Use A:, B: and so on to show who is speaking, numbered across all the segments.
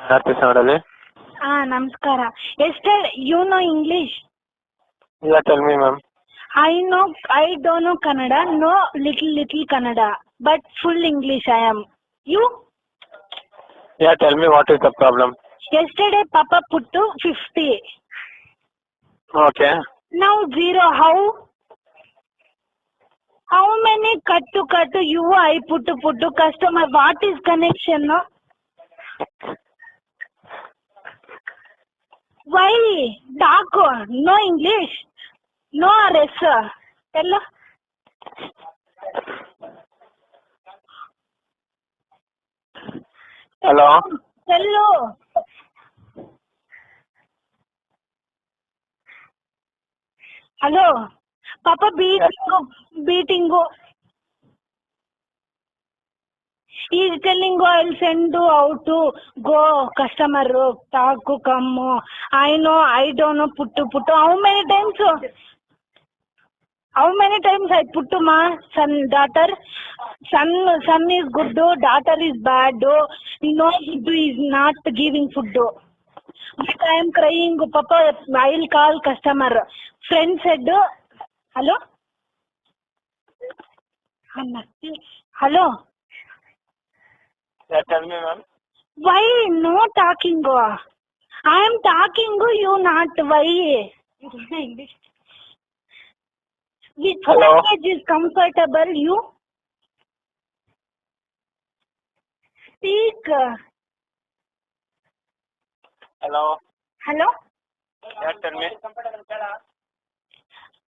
A: Narpisawdali.
B: Namaskara. Yesterday, you know English?
A: Yeah, tell me, ma'am.
B: I don't know Kannada, no little Kannada, but full English I am. You?
A: Yeah, tell me what is the problem.
B: Yesterday, Papa put to 50.
A: Okay.
B: Now 0. How many cut to you I put to customer? What is connection? No? Why? Talk. No English. No RS. Tell.
A: Hello.
B: Hello. Hello. Papa beating. He is telling I'll send you out to go customer talk come. I know I don't know put. How many times? How many times I put to my son daughter? Son is good, daughter is bad. No food is not giving food. But I am crying, Papa. I'll call customer. Friend said, hello. Hello.
A: Yeah, tell me, ma'am.
B: Why no talking? I am talking, you not. Why? Which
A: Hello.
B: language is comfortable? You speak.
A: Hello.
B: Hello.
A: Yeah, tell me.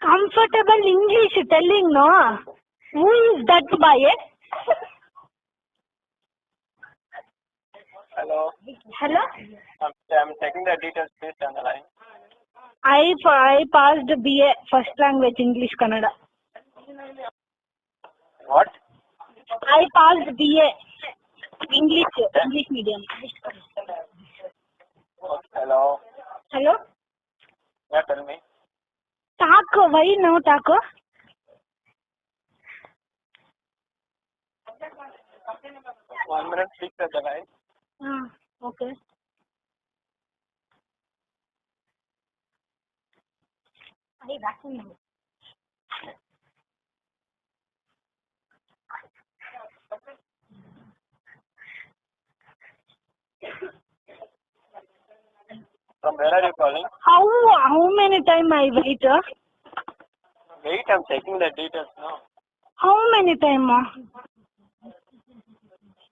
B: Comfortable English telling no. Who is that boy?
A: Hello.
B: Hello.
A: I'm checking the details, please, on the line.
B: I passed BA first language English Kannada.
A: What?
B: I passed BA English medium.
A: Hello.
B: Hello.
A: Yeah, tell me.
B: Talk. Why no talk?
A: 1 minute, please, on the line.
B: Okay.
A: From where are you calling?
B: How many time I wait?
A: Wait, I'm checking the details now.
B: How many time?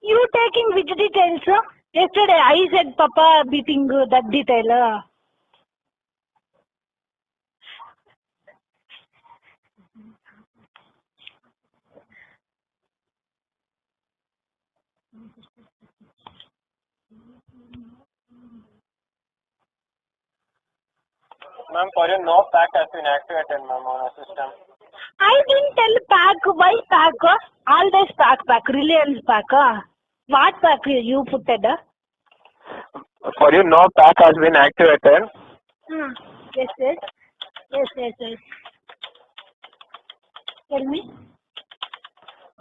B: You taking which details? Yesterday I said Papa beating that detail.
A: Ma'am, for you, no pack has been activated, ma'am, on our system.
B: I didn't tell pack. Why pack? All days pack. Reliance pack. What pack you put it?
A: For you, no pack has been activated.
B: Yes. Tell me.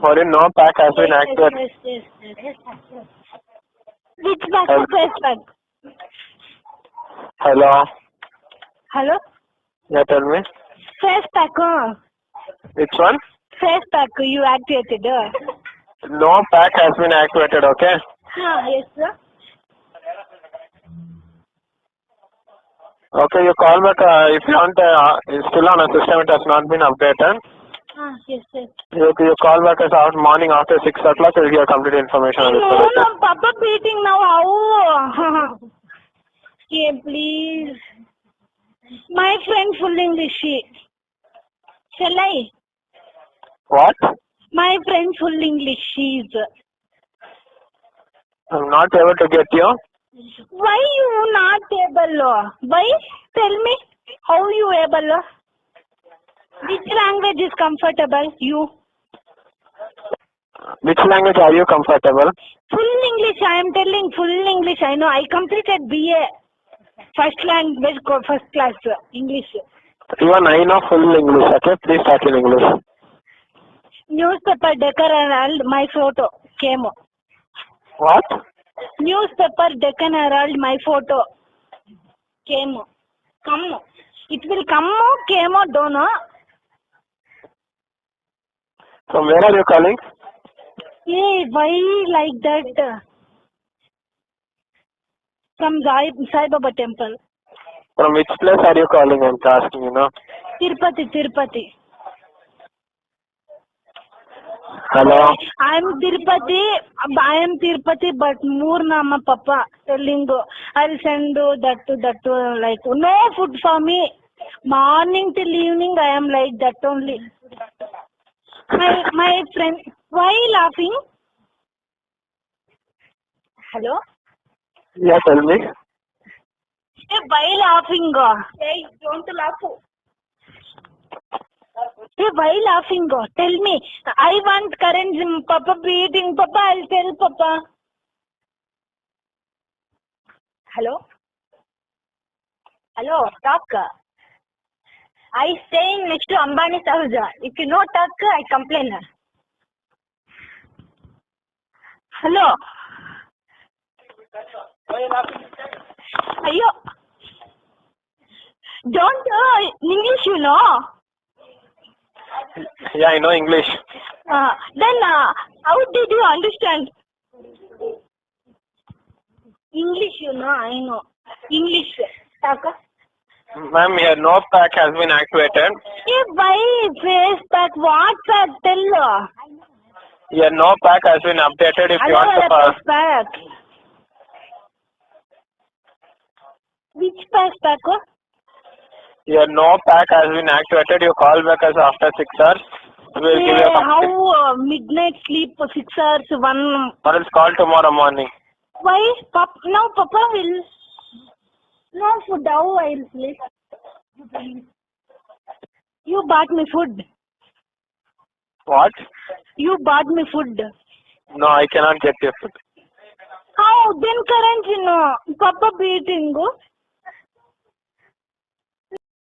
A: For you, no pack has been activated.
B: Yes. Which pack? First pack.
A: Hello.
B: Hello.
A: Yeah, tell me.
B: First pack.
A: Which one?
B: First pack you activated.
A: No pack has been activated, okay?
B: Yes, sir.
A: Okay, you call back if you want, it's still on a system, it has not been updated.
B: Yes.
A: You call back us out morning after 6 o'clock, you'll get complete information on this.
B: No, Papa beating now. How? Yeah, please. My friend full English. Shall I?
A: What?
B: My friend full English. She's.
A: I'm not able to get you.
B: Why you not able? Why? Tell me. How you able? Which language is comfortable? You.
A: Which language are you comfortable?
B: Full English. I am telling full English. I know. I completed BA. First language, first class English.
A: Even I know full English, okay? Please talk in English.
B: Newspaper decor and all my photo came.
A: What?
B: Newspaper, Deccan Herald, my photo came. Come. It will come, came, don't know.
A: From where are you calling?
B: Hey, why like that? From Sai Baba temple.
A: From which place are you calling? I'm asking,
B: Tirupati.
A: Hello?
B: I am Tirupati, but Moornama Papa telling I'll send that like no food for me. Morning till evening I am like that only. My friend, why laughing? Hello?
A: Yeah, tell me.
B: Hey, why laughing? Hey, don't laugh. Hey, why laughing? Tell me. I want current Papa beating. Papa, I'll tell Papa. Hello? Hello, talk. I staying next to Ambani's house. If you no talk, I complain. Hello? Ayo. Don't English, you know.
A: Yeah, I know English.
B: Then how did you understand? English, you know, I know. English. Talk.
A: Ma'am, your no pack has been activated.
B: Hey, why Facebook, WhatsApp, tell.
A: Your no pack has been updated if you want to pass.
B: Pack. Which pack?
A: Your no pack has been activated. You call back us after 6 hours. We'll give you a
B: How midnight sleep 6 hours, 1.
A: Or else call tomorrow morning.
B: Why? Now Papa will. No food, how I will sleep? You bought me food.
A: What?
B: You bought me food.
A: No, I cannot get your food.
B: How? Then current, Papa beating.